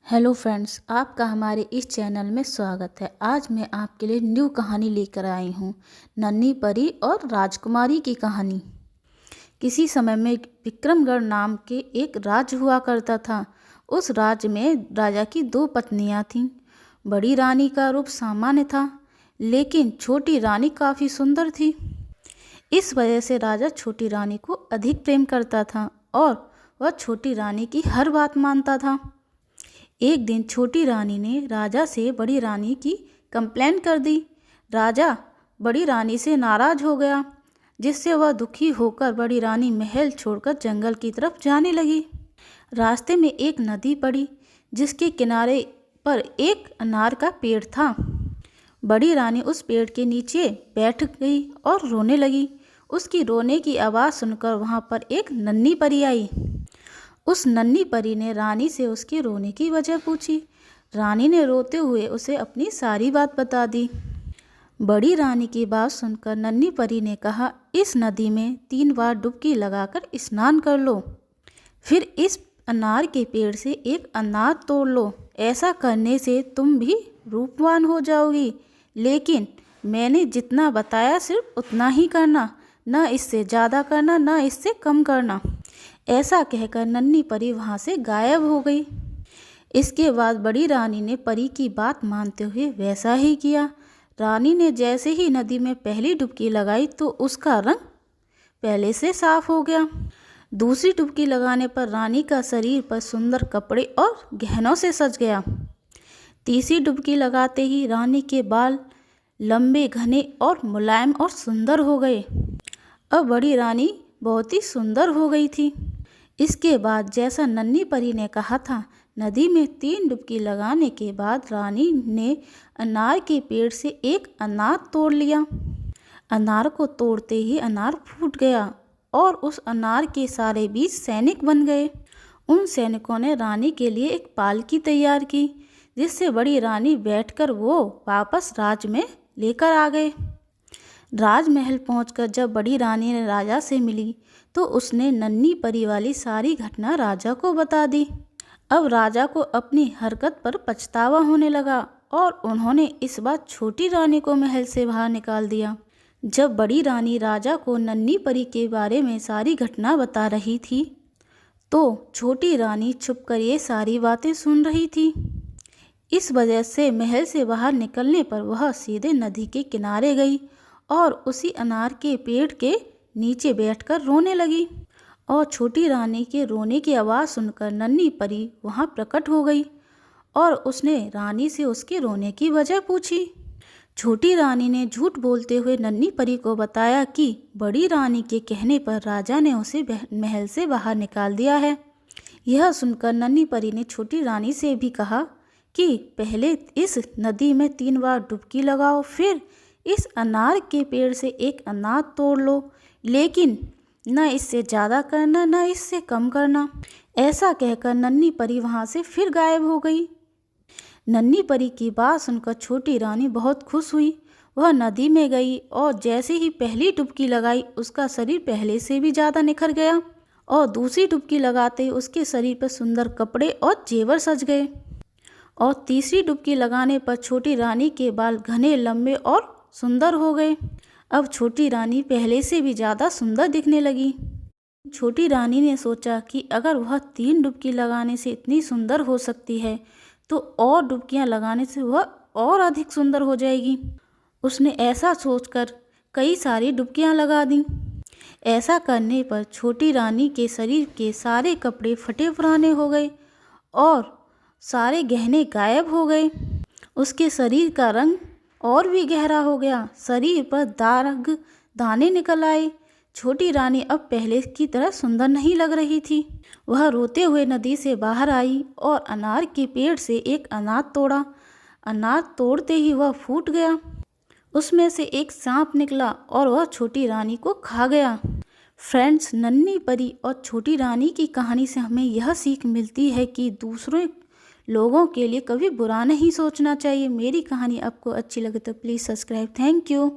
Hello friends, आपका हमारे इस चैनल में स्वागत है। आज मैं आपके लिए न्यू कहानी लेकर आई हूँ, नन्ही परी और राजकुमारी की कहानी। किसी समय में विक्रमगढ़ नाम के एक राज्य हुआ करता था। उस राज्य में राजा की दो पत्नियाँ थीं। बड़ी रानी का रूप सामान्य था, लेकिन छोटी रानी काफ़ी सुंदर थी। इस वजह से राजा छोटी रानी को अधिक प्रेम करता था और वह छोटी रानी की हर बात मानता था। एक दिन छोटी रानी ने राजा से बड़ी रानी की कंप्लेंट कर दी। राजा बड़ी रानी से नाराज हो गया, जिससे वह दुखी होकर बड़ी रानी महल छोड़कर जंगल की तरफ जाने लगी। रास्ते में एक नदी पड़ी, जिसके किनारे पर एक अनार का पेड़ था। बड़ी रानी उस पेड़ के नीचे बैठ गई और रोने लगी। उसकी रोने की आवाज़ सुनकर वहाँ पर एक नन्ही परी आई। उस नन्ही परी ने रानी से उसके रोने की वजह पूछी। रानी ने रोते हुए उसे अपनी सारी बात बता दी। बड़ी रानी की बात सुनकर नन्ही परी ने कहा, इस नदी में 3 बार डुबकी लगाकर स्नान कर लो, फिर इस अनार के पेड़ से एक अनार तोड़ लो। ऐसा करने से तुम भी रूपवान हो जाओगी, लेकिन मैंने जितना बताया सिर्फ उतना ही करना, न इससे ज़्यादा करना, न इससे कम करना। ऐसा कहकर नन्ही परी वहाँ से गायब हो गई। इसके बाद बड़ी रानी ने परी की बात मानते हुए वैसा ही किया। रानी ने जैसे ही नदी में पहली डुबकी लगाई तो उसका रंग पहले से साफ हो गया। दूसरी डुबकी लगाने पर रानी का शरीर पर सुंदर कपड़े और गहनों से सज गया। तीसरी डुबकी लगाते ही रानी के बाल लंबे, घने और मुलायम और सुंदर हो गए। अब बड़ी रानी बहुत ही सुंदर हो गई थी। इसके बाद जैसा नन्ही परी ने कहा था, नदी में 3 डुबकी लगाने के बाद रानी ने अनार के पेड़ से एक अनार तोड़ लिया। अनार को तोड़ते ही अनार फूट गया और उस अनार के सारे बीज सैनिक बन गए। उन सैनिकों ने रानी के लिए एक पालकी तैयार की, जिससे बड़ी रानी बैठकर वो वापस राज में लेकर आ गए। राजमहल पहुंचकर जब बड़ी रानी ने राजा से मिली तो उसने नन्ही परी वाली सारी घटना राजा को बता दी। अब राजा को अपनी हरकत पर पछतावा होने लगा और उन्होंने इस बार छोटी रानी को महल से बाहर निकाल दिया। जब बड़ी रानी राजा को नन्ही परी के बारे में सारी घटना बता रही थी तो छोटी रानी छुपकर ये सारी बातें सुन रही थी। इस वजह से महल से बाहर निकलने पर वह सीधे नदी के किनारे गई और उसी अनार के पेड़ के नीचे बैठकर रोने लगी। और छोटी रानी के रोने की आवाज़ सुनकर नन्ही परी वहाँ प्रकट हो गई और उसने रानी से उसके रोने की वजह पूछी। छोटी रानी ने झूठ बोलते हुए नन्ही परी को बताया कि बड़ी रानी के कहने पर राजा ने उसे महल से बाहर निकाल दिया है। यह सुनकर नन्ही परी ने छोटी रानी से भी कहा कि पहले इस नदी में 3 बार डुबकी लगाओ, फिर इस अनार के पेड़ से एक अनार तोड़ लो, लेकिन न इससे ज़्यादा करना, न इससे कम करना। ऐसा कहकर नन्ही परी वहाँ से फिर गायब हो गई। नन्ही परी की बात सुनकर छोटी रानी बहुत खुश हुई। वह नदी में गई और जैसे ही पहली डुबकी लगाई उसका शरीर पहले से भी ज़्यादा निखर गया और दूसरी डुबकी लगाते ही उसके शरीर पर सुंदर कपड़े और जेवर सज गए और तीसरी डुबकी लगाने पर छोटी रानी के बाल घने, लंबे और सुंदर हो गए। अब छोटी रानी पहले से भी ज़्यादा सुंदर दिखने लगी। छोटी रानी ने सोचा कि अगर वह 3 डुबकी लगाने से इतनी सुंदर हो सकती है तो और डुबकियां लगाने से वह और अधिक सुंदर हो जाएगी। उसने ऐसा सोचकर कई सारी डुबकियां लगा दी। ऐसा करने पर छोटी रानी के शरीर के सारे कपड़े फटे पुराने हो गए और सारे गहने गायब हो गए। उसके शरीर का रंग और भी गहरा हो गया, शरीर पर दाग दाने निकल आए। छोटी रानी अब पहले की तरह सुंदर नहीं लग रही थी। वह रोते हुए नदी से बाहर आई और अनार के पेड़ से एक अनार तोड़ा। अनार तोड़ते ही वह फूट गया। उसमें से एक सांप निकला और वह छोटी रानी को खा गया। फ्रेंड्स, नन्ही परी और छोटी रानी की कहानी से हमें यह सीख मिलती है कि दूसरों लोगों के लिए कभी बुरा नहीं सोचना चाहिए। मेरी कहानी आपको अच्छी लगे तो प्लीज़ सब्सक्राइब। Thank you.